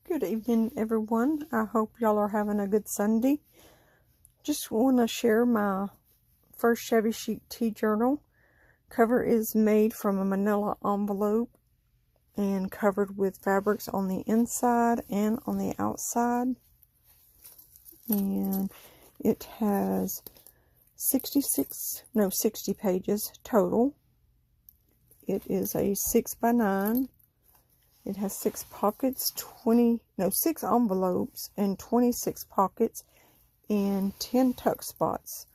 Good evening, everyone. I hope y'all are having a good Sunday. Just want to share my first shabby chic tea journal. Cover is made from a manila envelope and covered with fabrics on the inside and on the outside. And it has 60 pages total. It is a 6x9. It has 6 pockets, 6 envelopes and 26 pockets and 10 tuck spots.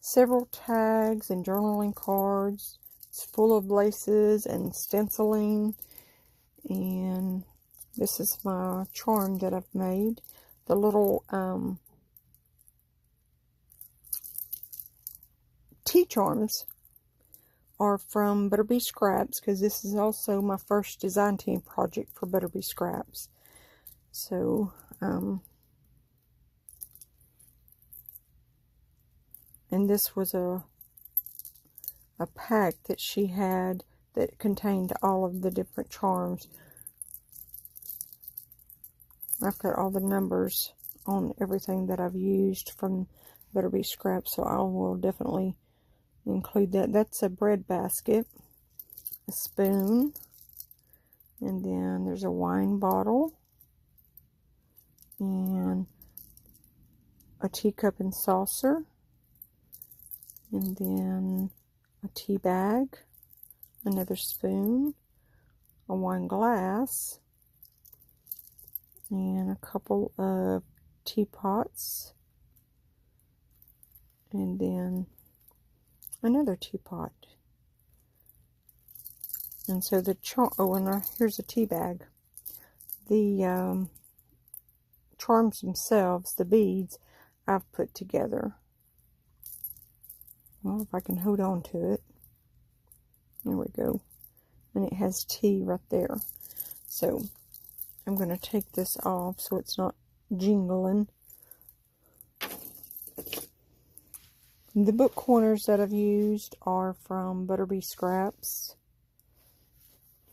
Several tags and journaling cards. It's full of laces and stenciling. And this is my charm that I've made. The little tea charms are from Butterbee scraps, because this is also my first design team project for Butterbee scraps. So and this was a pack that she had that contained all of the different charms. I've got all the numbers on everything that I've used from Butterbee scraps, so I will definitely include that. That's a bread basket, a spoon, and then there's a wine bottle, and a teacup and saucer, and then a tea bag, another spoon, a wine glass, and a couple of teapots, and then another teapot. And so the here's a tea bag. The charms themselves, the beads, I've put together. Well, if I can hold on to it. There we go. And it has tea right there. So I'm going to take this off so it's not jingling. The book corners that I've used are from Butterbee scraps,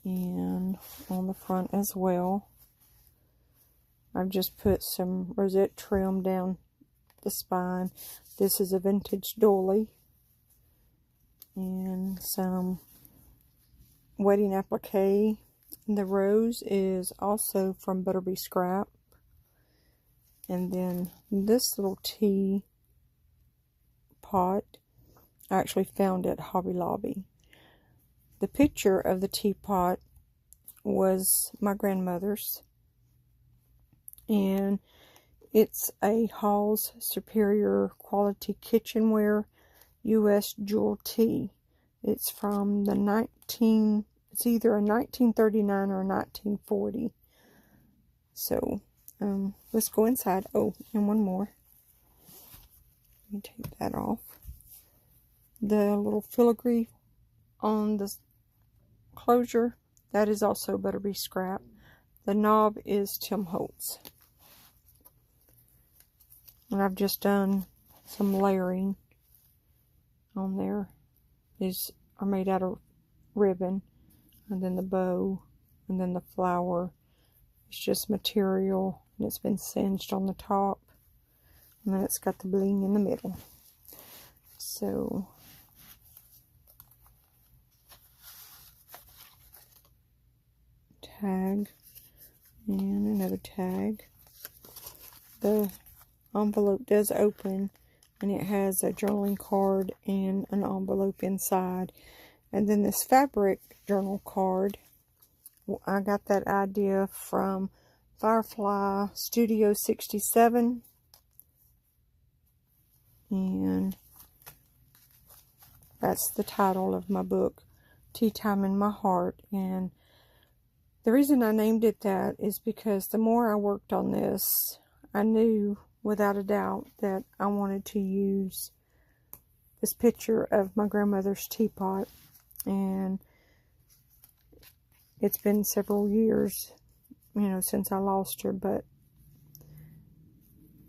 and on the front as well. I've just put some rosette trim down the spine. This is a vintage doily, and some wedding applique. The rose is also from Butterbee scrap, and then this little tea pot I actually found at Hobby Lobby. The picture of the teapot was my grandmother's, and it's a Hall's Superior Quality Kitchenware U.S. Jewel Tea. It's from it's either a 1939 or a 1940. So let's go inside. Oh, and one more. Let me take that off. The little filigree on the closure, that is also Butterbee scrap. The knob is Tim Holtz. And I've just done some layering on there. These are made out of ribbon, and then the bow, and then the flower. It's just material, and it's been singed on the top. And then it's got the bling in the middle. So tag and another tag. The envelope does open, and it has a journaling card and an envelope inside. And then this fabric journal card, I got that idea from Firefly Studio 67. And that's the title of my book, Teatime in My Heart. And the reason I named it that is because the more I worked on this, I knew without a doubt that I wanted to use this picture of my grandmother's teapot. And it's been several years, since I lost her, but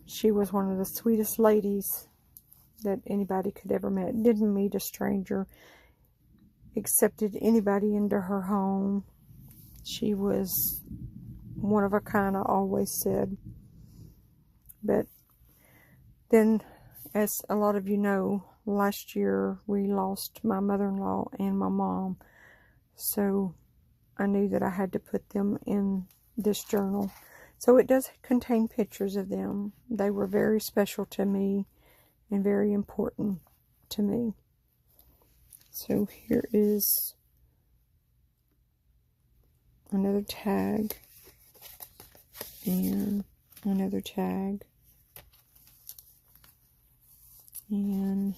she was one of the sweetest ladies that anybody could ever meet. Didn't meet a stranger, accepted anybody into her home. She was one of a kind, I always said. But then, as a lot of you know, last year we lost my mother-in-law and my mom. So I knew that I had to put them in this journal. So it does contain pictures of them. They were very special to me and very important to me. So here is another tag and another tag and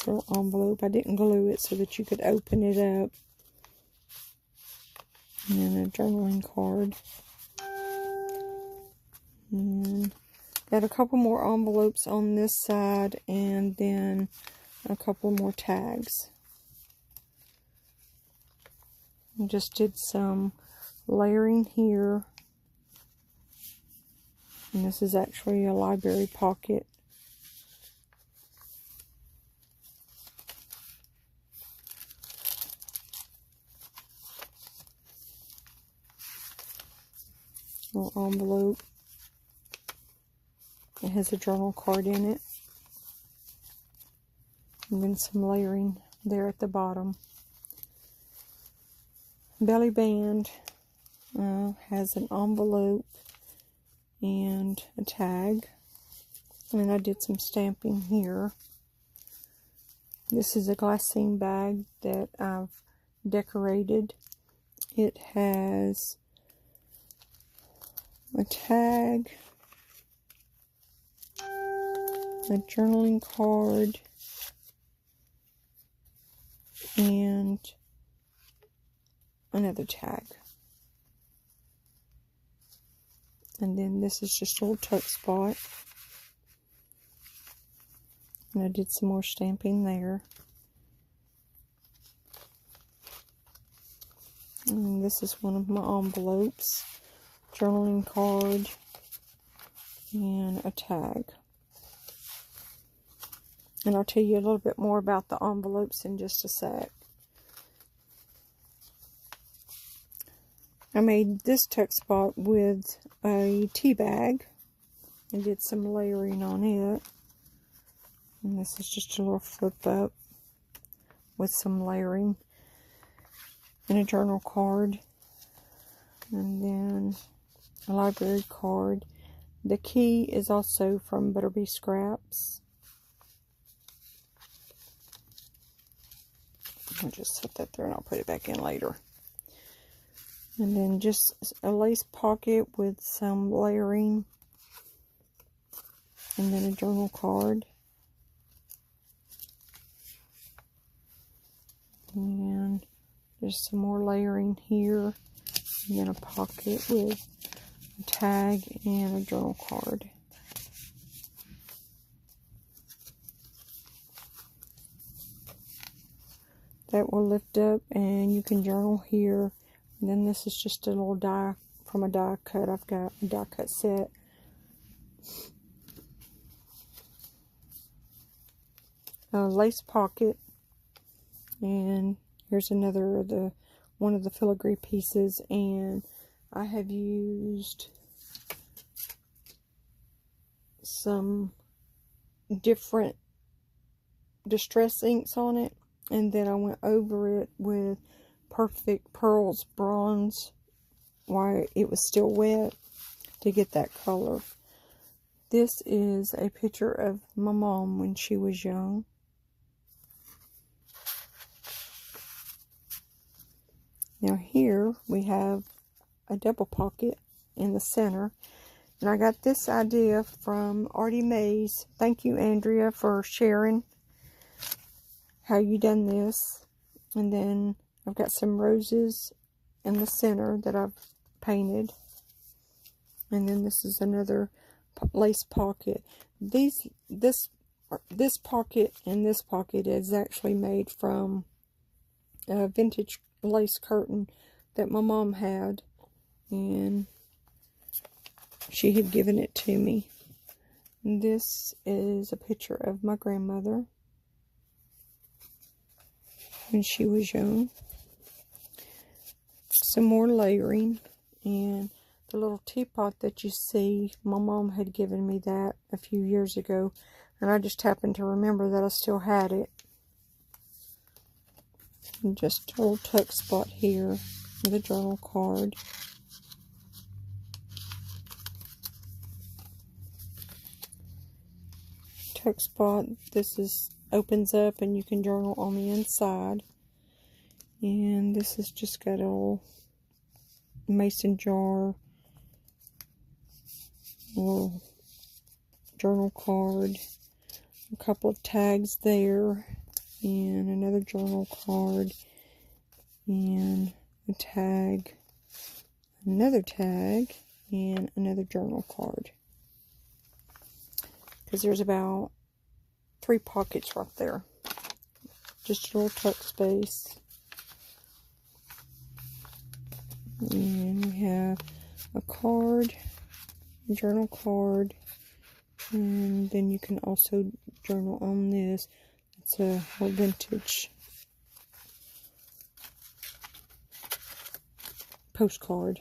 little envelope. I didn't glue it so that you could open it up. And then a journaling card. And got a couple more envelopes on this side, and then a couple more tags. I just did some layering here. And this is actually a library pocket. Little envelope. It has a journal card in it. And then some layering there at the bottom. Belly band has an envelope and a tag. And I did some stamping here. This is a glassine bag that I've decorated. It has a tag, a journaling card, and another tag. And then this is just a little tuck spot. And I did some more stamping there. And this is one of my envelopes. Journaling card and a tag. And I'll tell you a little bit more about the envelopes in just a sec. I made this tuck spot with a tea bag and did some layering on it. And this is just a little flip up with some layering and a journal card. And then a library card. The key is also from Butterbee scraps. I'll just set that there and I'll put it back in later. And then just a lace pocket with some layering. And then a journal card. And just some more layering here. And then a pocket with a tag and a journal card. That will lift up and you can journal here. And then this is just a little die from a die cut. I've got a die cut set. A lace pocket. And here's another of one of the filigree pieces, and I have used some different distress inks on it, and then I went over it with Perfect Pearls Bronze while it was still wet to get that color. This is a picture of my mom when she was young. Now here we have a double pocket in the center. And I got this idea from Artie Mays. Thank you, Andrea, for sharing how you done this. And then I've got some roses in the center that I've painted. And then this is another lace pocket. This pocket and this pocket is actually made from a vintage lace curtain that my mom had, and she had given it to me. And this is a picture of my grandmother. when she was young. Some more layering, and the little teapot that you see, my mom had given me that a few years ago, and I just happened to remember that I still had it. And just a little tuck spot here with a journal card. Tuck spot, this opens up and you can journal on the inside. And this has just got a little mason jar, a little journal card, a couple of tags there, and another journal card, and a tag, another tag, and another journal card. Because there's about 3 pockets right there. Just a little tuck space. And we have a card, a journal card, and then you can also journal on this. It's a vintage postcard.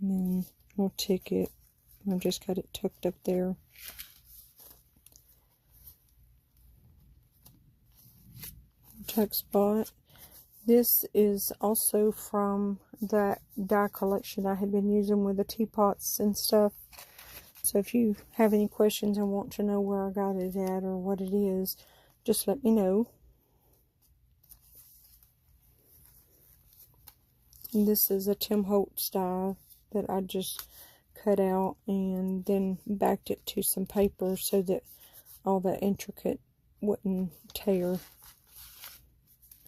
And then a little ticket. I've just got it tucked up there. Tuck spot. This is also from that die collection I had been using with the teapots and stuff. So if you have any questions and want to know where I got it at or what it is, just let me know. And this is a Tim Holtz die that I just cut out and then backed it to some paper so that all the intricate wouldn't tear.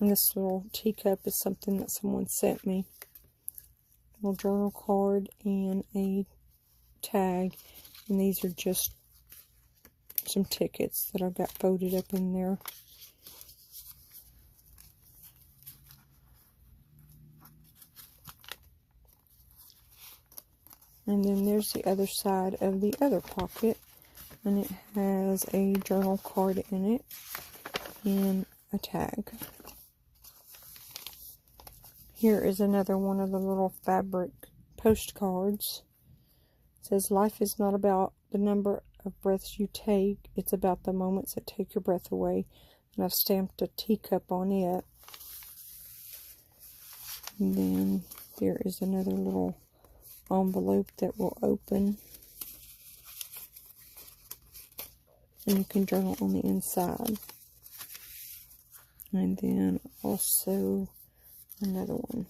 And this little teacup is something that someone sent me. A little journal card and a tag. And these are just some tickets that I've got folded up in there. And then there's the other side of the other pocket. And it has a journal card in it and a tag. Here is another one of the little fabric postcards. It says, life is not about the number of breaths you take, it's about the moments that take your breath away. And I've stamped a teacup on it. And then there is another little envelope that will open. And you can journal on the inside. And then also another one.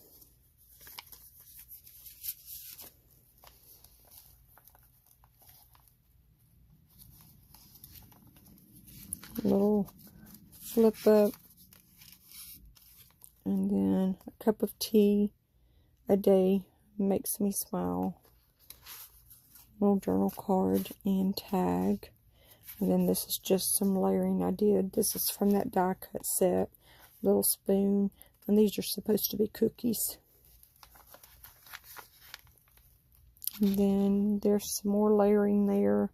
A little flip up. And then a cup of tea a day makes me smile. Little journal card and tag. And then this is just some layering I did. This is from that die cut set. Little spoon. And these are supposed to be cookies. And then there's some more layering there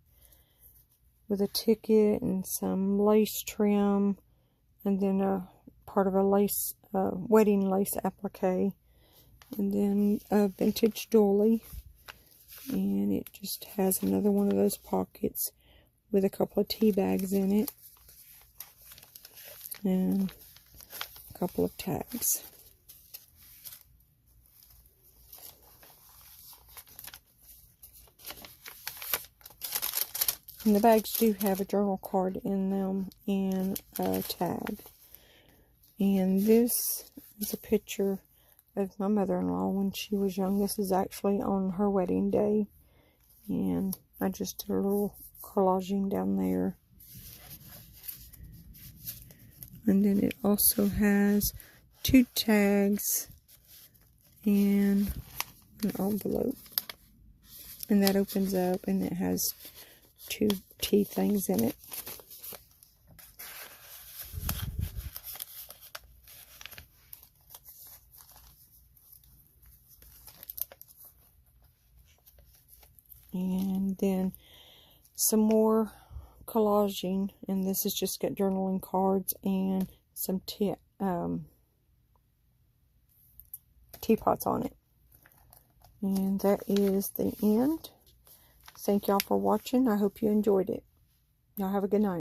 with a ticket and some lace trim. And then a part of a lace, wedding lace applique. And then a vintage dolly. And it just has another one of those pockets with a couple of tea bags in it. And couple of tags. And the bags do have a journal card in them and a tag. And this is a picture of my mother-in-law when she was young. This is actually on her wedding day. And I just did a little collaging down there. And then it also has 2 tags and an envelope. And that opens up and it has 2 tea things in it. And then some more collaging, and this has just got journaling cards and some teapots on it. And that is the end. Thank y'all for watching. I hope you enjoyed it. Y'all have a good night.